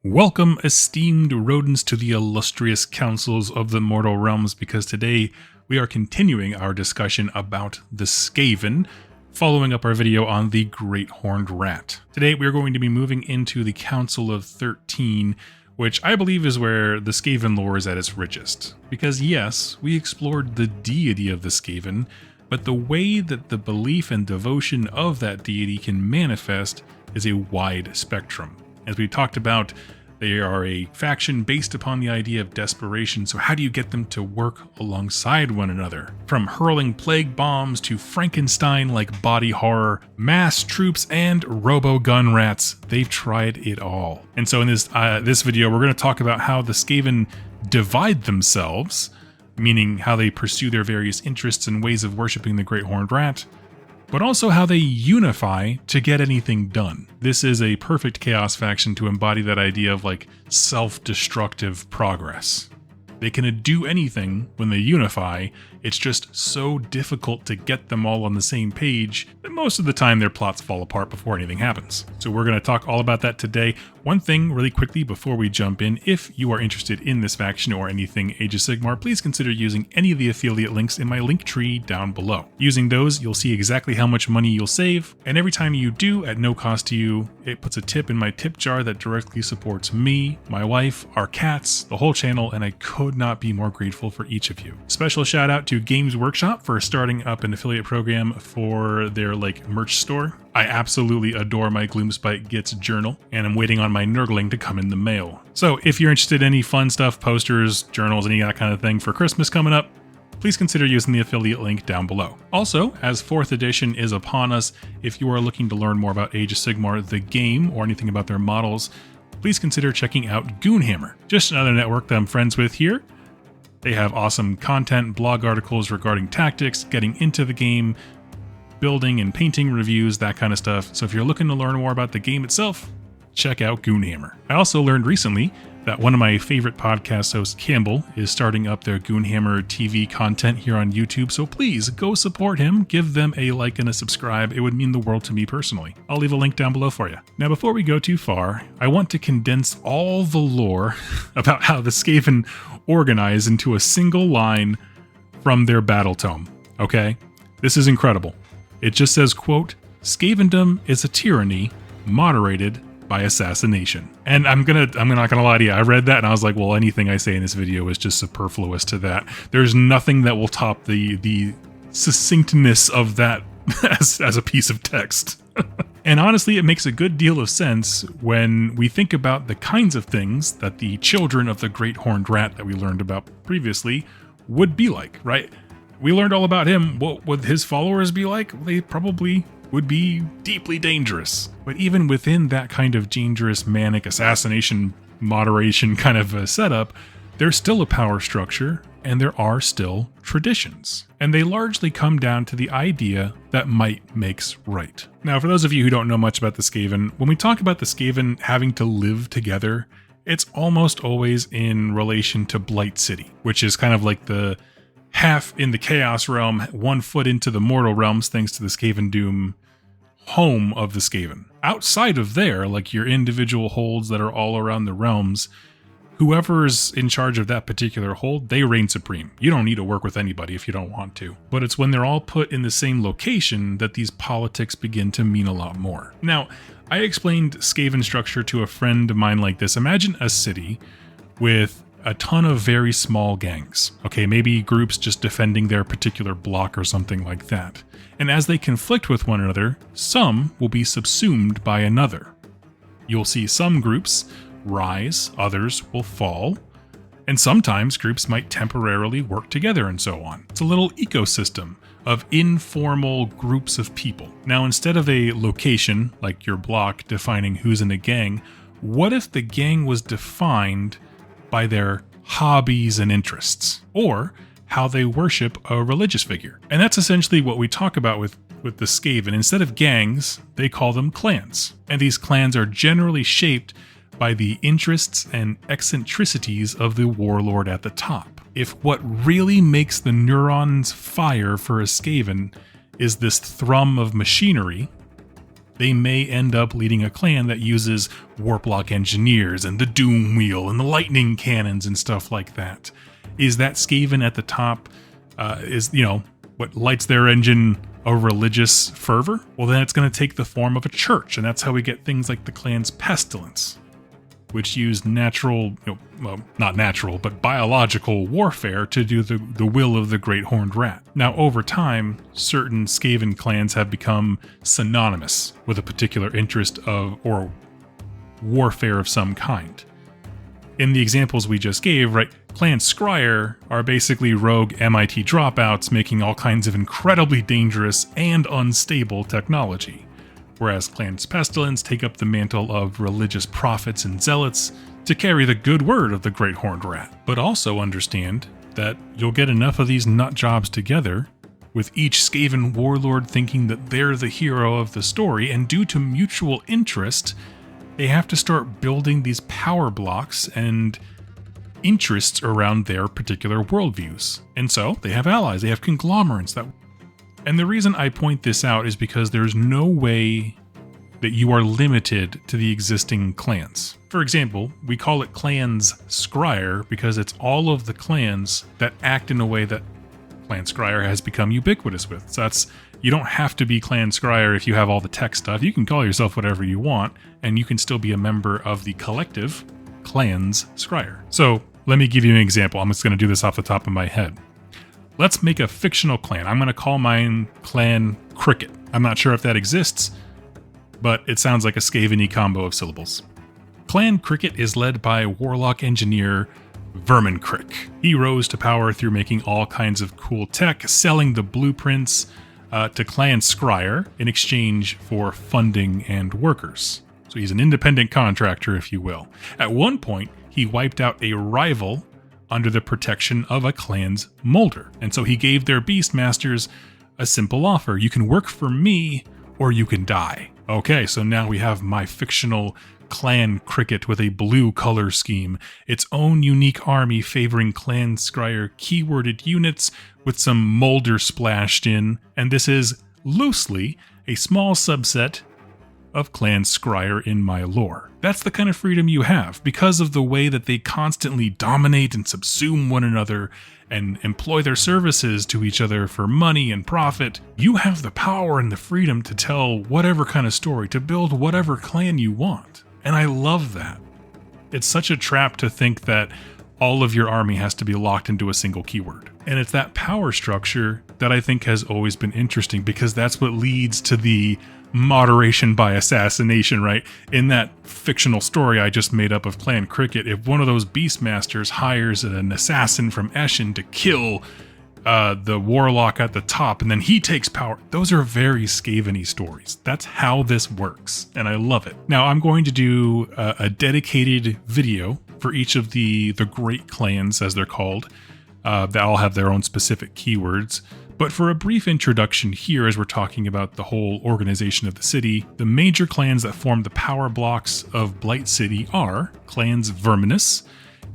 Welcome, esteemed rodents, to the illustrious councils of the mortal realms, because today we are continuing our discussion about the Skaven, following up our video on the Great Horned Rat. Today we are going to be moving into the Council of 13, which I believe is where the Skaven lore is at its richest. Because yes, we explored the deity of the Skaven, but the way that the belief and devotion of that deity can manifest is a wide spectrum. As we talked about, they are a faction based upon the idea of desperation, so how do you get them to work alongside one another? From hurling plague bombs to Frankenstein-like body horror, mass troops, and robo-gun rats, they've tried it all. And so in this video, we're going to talk about how the Skaven divide themselves, meaning how they pursue their various interests and ways of worshipping the Great Horned Rat, but also how they unify to get anything done. This is a perfect chaos faction to embody that idea of like self-destructive progress. They can do anything when they unify. It's just so difficult to get them all on the same page that most of the time their plots fall apart before anything happens. So we're going to talk all about that today. One thing really quickly before we jump in, if you are interested in this faction or anything Age of Sigmar, please consider using any of the affiliate links in my link tree down below. Using those, you'll see exactly how much money you'll save, and every time you do, at no cost to you, it puts a tip in my tip jar that directly supports me, my wife, our cats, the whole channel, and I could not be more grateful for each of you. Special shout out to Games Workshop for starting up an affiliate program for their merch store. I absolutely adore my Gloomspite Gets journal, and I'm waiting on my Nurgling to come in the mail. So if you're interested in any fun stuff, posters, journals, any of that kind of thing for Christmas coming up, please consider using the affiliate link down below. Also, as 4th edition is upon us, if you are looking to learn more about Age of Sigmar, the game, or anything about their models, please consider checking out Goonhammer, just another network that I'm friends with here. They have awesome content, blog articles regarding tactics, getting into the game, building and painting reviews, that kind of stuff. So if you're looking to learn more about the game itself, check out Goonhammer. I also learned recently that one of my favorite podcast hosts, Campbell, is starting up their Goonhammer TV content here on YouTube, so please go support him, give them a like and a subscribe. It would mean the world to me personally. I'll leave a link down below for you. Now, before we go too far, I want to condense all the lore about how the Skaven organize into a single line from their battle tome, okay? This is incredible. It just says, quote, "Skavendom is a tyranny moderated by assassination." And I'm not gonna lie to you, I read that and I was like, well, anything I say in this video is just superfluous to that. There's nothing that will top the succinctness of that as a piece of text. And honestly, it makes a good deal of sense when we think about the kinds of things that the children of the Great Horned Rat that we learned about previously would be like, right? We learned all about him. What would his followers be like? They probably would be deeply dangerous. But even within that kind of dangerous, manic assassination, moderation kind of a setup, there's still a power structure and there are still traditions. And they largely come down to the idea that might makes right. Now, for those of you who don't know much about the Skaven, when we talk about the Skaven having to live together, it's almost always in relation to Blight City, which is kind of like the half in the Chaos realm, 1 foot into the mortal realms thanks to the Skaven Doom home of the Skaven. Outside of there, like your individual holds that are all around the realms, whoever's in charge of that particular hold, they reign supreme. You don't need to work with anybody if you don't want to. But it's when they're all put in the same location that these politics begin to mean a lot more. Now, I explained Skaven structure to a friend of mine like this. Imagine a city with a ton of very small gangs. Okay, maybe groups just defending their particular block or something like that. And as they conflict with one another, some will be subsumed by another. You'll see some groups rise, others will fall, and sometimes groups might temporarily work together and so on. It's a little ecosystem of informal groups of people. Now, instead of a location, like your block, defining who's in a gang, what if the gang was defined by their hobbies and interests, or how they worship a religious figure? And that's essentially what we talk about with the Skaven. Instead of gangs, they call them clans. And these clans are generally shaped by the interests and eccentricities of the warlord at the top. If what really makes the neurons fire for a Skaven is this thrum of machinery, they may end up leading a clan that uses warplock engineers and the doom wheel and the lightning cannons and stuff like that. Is that Skaven at the top, what lights their engine a religious fervor? Well, then it's going to take the form of a church, and that's how we get things like the clan's pestilence, which use natural, not natural, but biological warfare to do the will of the Great Horned Rat. Now, over time, certain Skaven clans have become synonymous with a particular interest of, or warfare of some kind. In the examples we just gave, right, Clan Scryer are basically rogue MIT dropouts making all kinds of incredibly dangerous and unstable technology, whereas Clan's Pestilence take up the mantle of religious prophets and zealots to carry the good word of the Great Horned Rat. But also understand that you'll get enough of these nut jobs together, with each Skaven warlord thinking that they're the hero of the story, and due to mutual interest, they have to start building these power blocks and interests around their particular worldviews. And so they have allies, they have conglomerates that. And the reason I point this out is because there's no way that you are limited to the existing clans. For example, we call it Clans Scryer because it's all of the clans that act in a way that Clan Scryer has become ubiquitous with. So you don't have to be Clan Scryer if you have all the tech stuff. You can call yourself whatever you want, and you can still be a member of the collective Clans Scryer. So let me give you an example. I'm just going to do this off the top of my head. Let's make a fictional clan. I'm going to call mine Clan Cricket. I'm not sure if that exists, but it sounds like a Skaven-y combo of syllables. Clan Cricket is led by warlock engineer Vermin Crick. He rose to power through making all kinds of cool tech, selling the blueprints to Clan Scryer in exchange for funding and workers. So he's an independent contractor, if you will. At one point, he wiped out a rival under the protection of a clan's molder. And so he gave their beastmasters a simple offer. You can work for me or you can die. Okay, so now we have my fictional Clan Cricket with a blue color scheme, its own unique army favoring Clan Scryer keyworded units with some molder splashed in, and this is loosely a small subset of Clan Scryer in my lore. That's the kind of freedom you have because of the way that they constantly dominate and subsume one another and employ their services to each other for money and profit. You have the power and the freedom to tell whatever kind of story, to build whatever clan you want. And I love that. It's such a trap to think that all of your army has to be locked into a single keyword. And it's that power structure that I think has always been interesting because that's what leads to the moderation by assassination, right? In that fictional story I just made up of Clan Cricket, if one of those beastmasters hires an assassin from Eshin to kill the warlock at the top, and then he takes power. Those are very Skaven-y stories. That's how this works, and I love it. Now, I'm going to do a dedicated video for each of the great clans, as they're called, that all have their own specific keywords. But for a brief introduction here, as we're talking about the whole organization of the city, the major clans that form the power blocks of Blight City are Clans Verminous,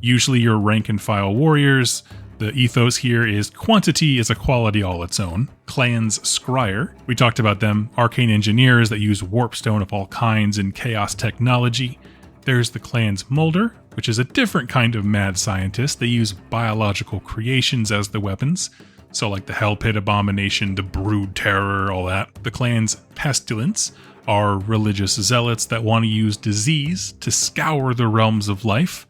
usually your rank and file warriors. The ethos here is quantity is a quality all its own. Clans Scryer, we talked about them, arcane engineers that use warpstone of all kinds and chaos technology. There's the Clans Molder, which is a different kind of mad scientist. They use biological creations as the weapons. So like the Hell Pit Abomination, the Brood Terror, all that. The Clans Pestilence are religious zealots that want to use disease to scour the realms of life.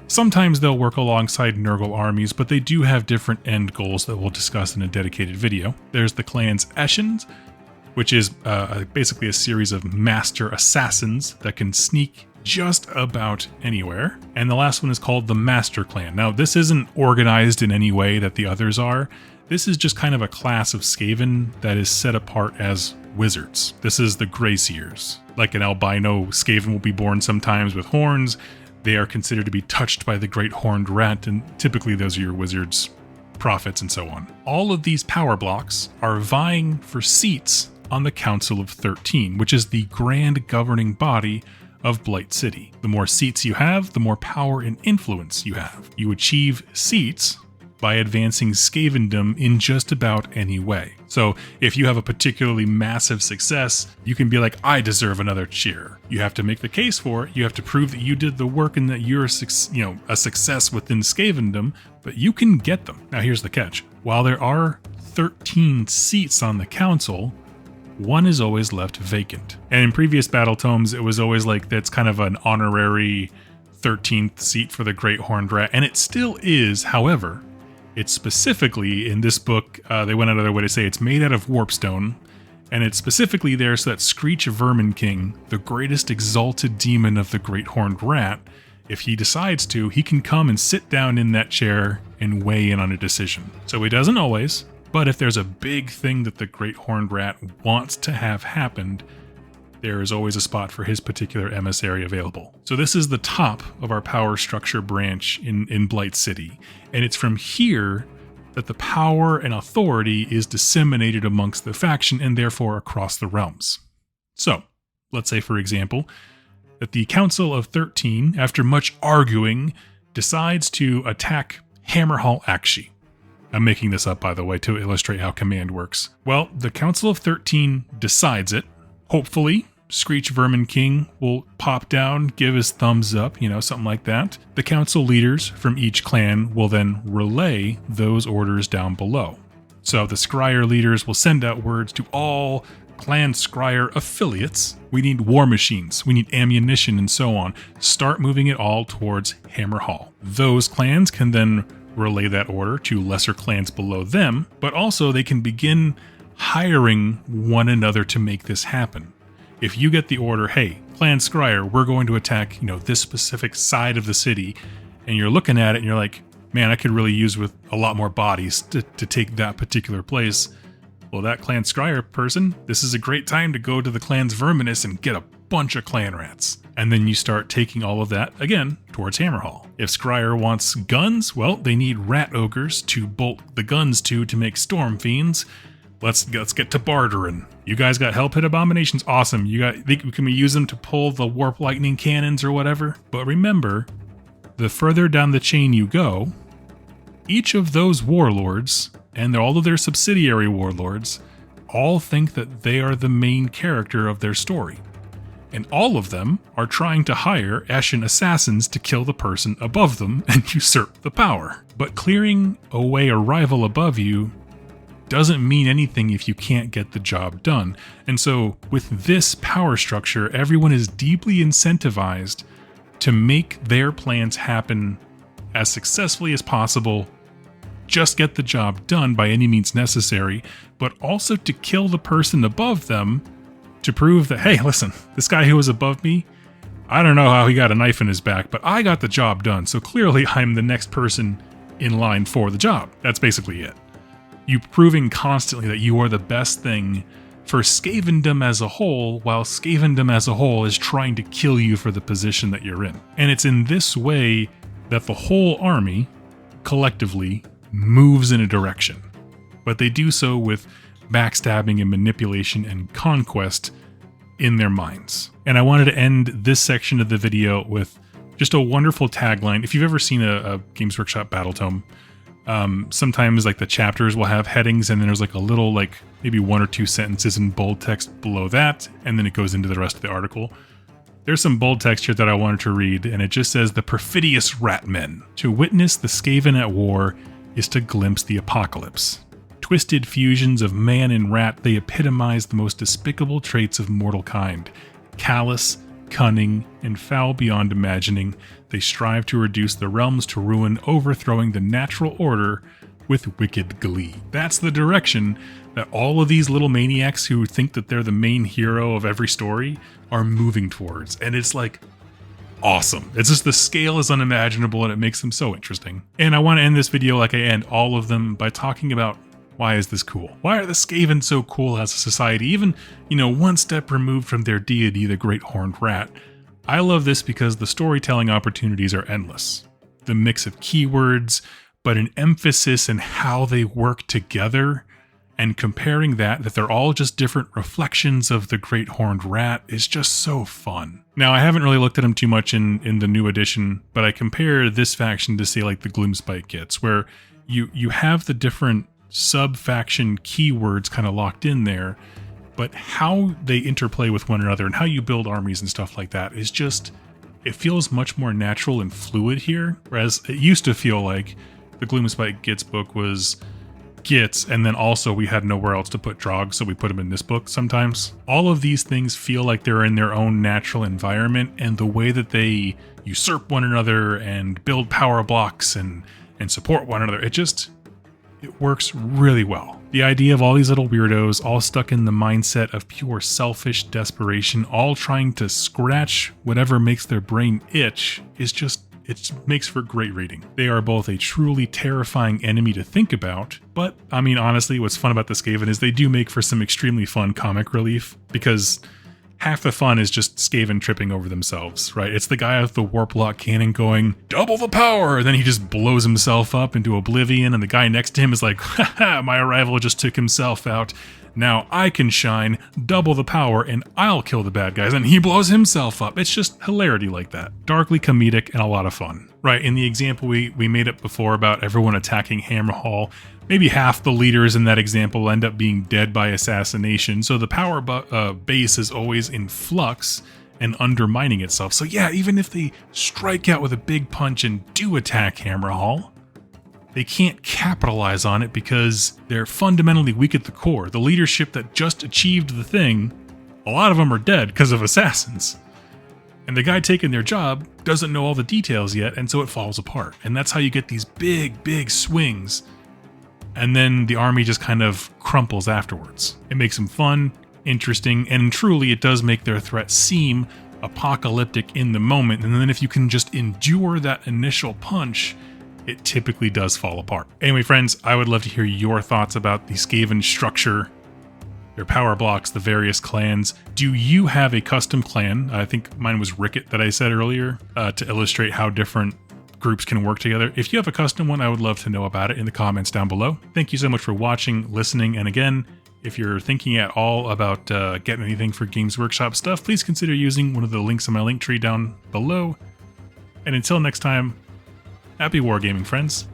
Sometimes they'll work alongside Nurgle armies, but they do have different end goals that we'll discuss in a dedicated video. There's the Clans Eshin, which is basically a series of master assassins that can sneak just about anywhere. And the last one is called the Master Clan. Now, this isn't organized in any way that the others are. This is just kind of a class of Skaven that is set apart as wizards. This is the Grayseers. Like an albino Skaven will be born sometimes with horns. They are considered to be touched by the Great Horned Rat, and typically those are your wizards, prophets, and so on. All of these power blocks are vying for seats on the Council of 13, which is the grand governing body of Blight City. The more seats you have, the more power and influence you have. You achieve seats by advancing Skavendom in just about any way. So if you have a particularly massive success, you can be like, I deserve another cheer. You have to make the case for it. You have to prove that you did the work and that you're a success within Skavendom, but you can get them. Now here's the catch. While there are 13 seats on the council, one is always left vacant. And in previous battle tomes, it was always like that's kind of an honorary 13th seat for the Great Horned Rat, and it still is. However, it's specifically in this book, they went out of their way to say it's made out of warpstone, and it's specifically there so that Screech Vermin King, the greatest exalted demon of the Great Horned Rat, if he decides to, he can come and sit down in that chair and weigh in on a decision. So he doesn't always, but if there's a big thing that the Great Horned Rat wants to have happened, there is always a spot for his particular emissary available. So this is the top of our power structure branch in Blight City, and it's from here that the power and authority is disseminated amongst the faction and therefore across the realms. So, let's say for example, that the Council of 13, after much arguing, decides to attack Hammerhall Akshi. I'm making this up, by the way, to illustrate how command works. Well, the Council of 13 decides it. Hopefully, Screech Vermin King will pop down, give his thumbs up, something like that. The council leaders from each clan will then relay those orders down below. So the Scryer leaders will send out words to all Clan Scryer affiliates. We need war machines, we need ammunition, and so on. Start moving it all towards Hammerhall. Those clans can then relay that order to lesser clans below them, but also they can begin hiring one another to make this happen. If you get the order, hey, Clan Scryer, we're going to attack, this specific side of the city, and you're looking at it and you're like, man, I could really use with a lot more bodies to take that particular place. Well, that Clan Scryer person, this is a great time to go to the Clan's Verminous and get a bunch of clan rats. And then you start taking all of that, again, towards Hammerhall. If Scryer wants guns, well, they need rat ogres to bolt the guns to make storm fiends. Let's get to bartering. You guys got Hell Pit Abominations? Awesome. Can we use them to pull the Warp Lightning Cannons or whatever? But remember, the further down the chain you go, each of those warlords, and all of their subsidiary warlords, all think that they are the main character of their story. And all of them are trying to hire Ashen assassins to kill the person above them and usurp the power. But clearing away a rival above you doesn't mean anything if you can't get the job done. And so with this power structure, everyone is deeply incentivized to make their plans happen as successfully as possible, just get the job done by any means necessary, but also to kill the person above them to prove that, hey, listen, this guy who was above me, I don't know how he got a knife in his back, but I got the job done, so clearly I'm the next person in line for the job. That's basically it. You proving constantly that you are the best thing for Skavendom as a whole, while Skavendom as a whole is trying to kill you for the position that you're in. And it's in this way that the whole army, collectively, moves in a direction. But they do so with backstabbing and manipulation and conquest in their minds. And I wanted to end this section of the video with just a wonderful tagline. If you've ever seen a Games Workshop battle tome, sometimes like the chapters will have headings and then there's like a little maybe one or two sentences in bold text below that, and then it goes into the rest of the article. There's some bold text here that I wanted to read, and it just says, "The perfidious rat men. To witness the Skaven at war is to glimpse the apocalypse. Twisted fusions of man and rat, they epitomize the most despicable traits of mortal kind. Callous, cunning, and foul beyond imagining, they strive to reduce the realms to ruin, overthrowing the natural order with wicked glee." That's the direction that all of these little maniacs who think that they're the main hero of every story are moving towards. And it's like, awesome. It's just the scale is unimaginable and it makes them so interesting. And I want to end this video like I end all of them by talking about, why is this cool? Why are the Skaven so cool as a society? Even, one step removed from their deity, the Great Horned Rat. I love this because the storytelling opportunities are endless. The mix of keywords, but an emphasis in how they work together, and comparing that they're all just different reflections of the Great Horned Rat is just so fun. Now, I haven't really looked at them too much in the new edition, but I compare this faction to, say, like the Gloomspite kits, where you have the different sub-faction keywords kind of locked in there, but how they interplay with one another and how you build armies and stuff like that is just, it feels much more natural and fluid here, whereas it used to feel like the Gloomspite Gits book was Gits, and then also we had nowhere else to put Drog, so we put them in this book sometimes. All of these things feel like they're in their own natural environment, and the way that they usurp one another and build power blocks and support one another, it works really well. The idea of all these little weirdos all stuck in the mindset of pure selfish desperation, all trying to scratch whatever makes their brain itch, is just, it makes for great reading. They are both a truly terrifying enemy to think about, but I mean, honestly, what's fun about the Skaven is they do make for some extremely fun comic relief, because half the fun is just Skaven tripping over themselves, right? It's the guy with the warp lock cannon going, double the power, and then he just blows himself up into oblivion, and the guy next to him is like, haha, my rival just took himself out. Now I can shine, double the power, and I'll kill the bad guys, and he blows himself up. It's just hilarity like that. Darkly comedic and a lot of fun. Right, in the example we made up before about everyone attacking Hammerhall, maybe half the leaders in that example end up being dead by assassination, so the power base is always in flux and undermining itself. So yeah, even if they strike out with a big punch and do attack Hammerhall, they can't capitalize on it because they're fundamentally weak at the core. The leadership that just achieved the thing, a lot of them are dead because of assassins. And the guy taking their job doesn't know all the details yet, and so it falls apart. And that's how you get these big swings. And then the army just kind of crumples afterwards. It makes them fun, interesting, and truly it does make their threat seem apocalyptic in the moment. And then if you can just endure that initial punch, it typically does fall apart. Anyway, friends, I would love to hear your thoughts about the Skaven structure, their power blocks, the various clans. Do you have a custom clan? I think mine was Ricket that I said earlier, to illustrate how different groups can work together. If you have a custom one, I would love to know about it in the comments down below. Thank you so much for watching, listening, and again, if you're thinking at all about getting anything for Games Workshop stuff, please consider using one of the links in my link tree down below. And until next time, happy wargaming, friends.